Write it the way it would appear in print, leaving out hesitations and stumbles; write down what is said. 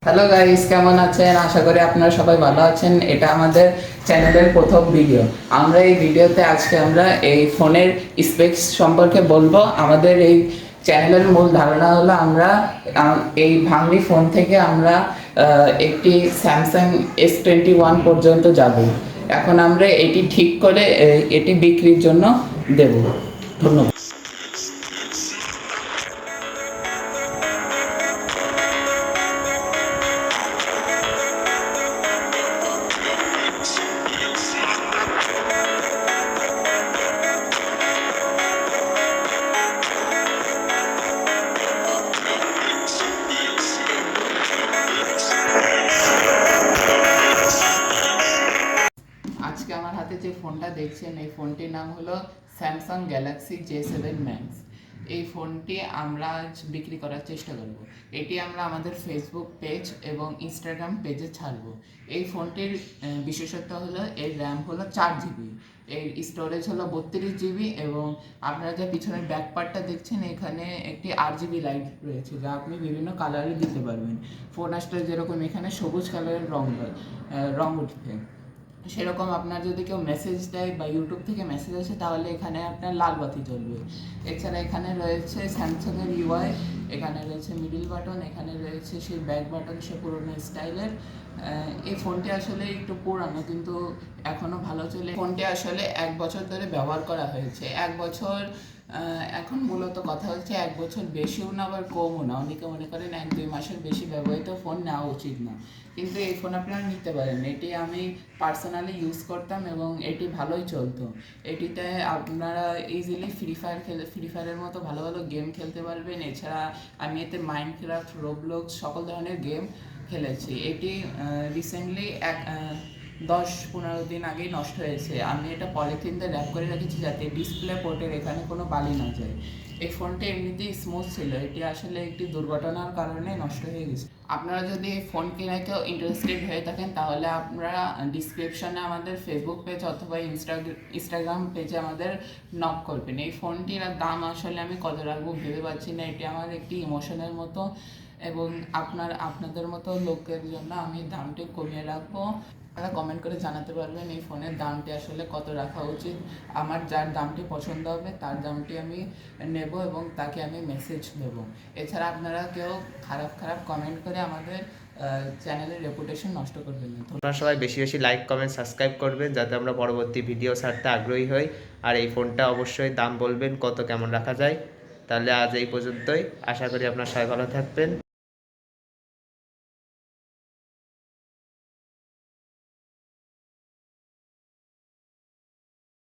Hello guys, কেমন আছেন? আশা করি আপনারা সবাই ভালো আছেন। এটা আমাদের চ্যানেলের প্রথম ভিডিও। আমরা এই ভিডিওতে আজকে আমরা এই ফোনের স্পেকস সম্পর্কে বলবো। আমাদের এই চ্যানেলের মূল ধারণা হলো আমরা এই ভাঙড়ি ফোন থেকে আমরা একটি স্যামসাং S21 পর্যন্ত যাব। এখন আমরা এটি ঠিক করে এটি বিক্রির জন্য দেব। ধন্যবাদ। আজকে আমার হাতে যে ফোনটা দেখছেন, এই ফোনটির নাম হলো স্যামসাং গ্যালাক্সি J7 ম্যাক্স। এই ফোনটি আমরা আজ বিক্রি করার চেষ্টা করব। এটি আমরা আমাদের ফেসবুক পেজ এবং ইনস্টাগ্রাম পেজে ছাড়ব। এই ফোনটির বিশেষত্ব হলো এর র্যাম হলো 4 GB, এর স্টোরেজ হলো 32 GB এবং আপনারা যে পিছনের ব্যাক পার্টটা দেখছেন, এখানে একটি RGB লাইট রয়েছে যা আপনি বিভিন্ন কালারে দিতে পারবেন। ফোন আসলে যেরকম এখানে সবুজ কালারের রং উঠবে, সেরকম আপনার যদি কেউ মেসেজ দেয় বা ইউটিউব থেকে মেসেজ আসে তাহলে এখানে আপনার লাল বাতি জ্বলবে। এছাড়া এখানে রয়েছে স্যামসাংয়ের UI, এখানে রয়েছে মিডল বাটন, এখানে রয়েছে সেই ব্যাক বাটন, সে পুরোনো স্টাইলের। এই ফোনটি আসলে একটু পুরানো কিন্তু এখনও ভালো চলে। ফোনটি আসলে 1 বছর ধরে ব্যবহার করা হয়েছে। 1 বছর এখন মূলত কথা হচ্ছে 1 বছর বেশিও না আবার কমও না। অনেকে মনে করেন 1-2 মাসের বেশি ব্যবহৃত ফোন নেওয়া উচিত না, কিন্তু এই ফোন আপনারা নিতে পারেন। এটি আমি পার্সোনালি ইউজ করতাম এবং এটি ভালোই চলতো। এটিতে আপনারা ইজিলি ফ্রি ফায়ারের মতো ভালো ভালো গেম খেলতে পারবেন। এছাড়া আমি এতে মাইনক্রাফট, রোবলক্স সকল ধরনের গেম খেলেছি। এটি রিসেন্টলি 10-15 দিন আগেই নষ্ট হয়েছে। আমি এটা পলিথিন দিয়ে র্যাপ করে রেখেছি যাতে ডিসপ্লে পোর্টের এখানে কোনো বালি না যায়। এই ফোনটি এমনিতেই স্মুথ ছিল, এটি আসলে একটি দুর্ঘটনার কারণে নষ্ট হয়ে গেছে। আপনারা যদি এই ফোন কেনায় কেউ ইন্টারেস্টেড হয়ে থাকেন তাহলে আপনারা ডিসক্রিপশনে আমাদের ফেসবুক পেজ অথবা ইনস্টাগ্রাম পেজে আমাদের নক করবেন। এই ফোনটির দাম আসলে আমি কত রাখবো ভেবে পাচ্ছি না। এটি আমার একটি ইমোশনের মতো এবং আপনাদের মতো লোকের জন্য আমি দামটি কমিয়ে রাখবো। আপনারা কমেন্ট করে জানাতে পারবেন এই ফোনের দামটি আসলে কত রাখা উচিত। আমার যার দামটি পছন্দ হবে তার দামটি আমি নেব এবং তাকে আমি মেসেজ দেব। এছাড়া আপনারা কেউ খারাপ খারাপ কমেন্ট করে আমাদের চ্যানেলের রেপুটেশন নষ্ট করবেন না। আপনারা সবাই বেশি বেশি লাইক, কমেন্ট, সাবস্ক্রাইব করবেন যাতে আমরা পরবর্তী ভিডিও ছাড়তে আগ্রহী হই। আর এই ফোনটা অবশ্যই দাম বলবেন কত কেমন রাখা যায়। তাহলে আজ এই পর্যন্তই। আশা করি আপনারা সবাই ভালো থাকবেন।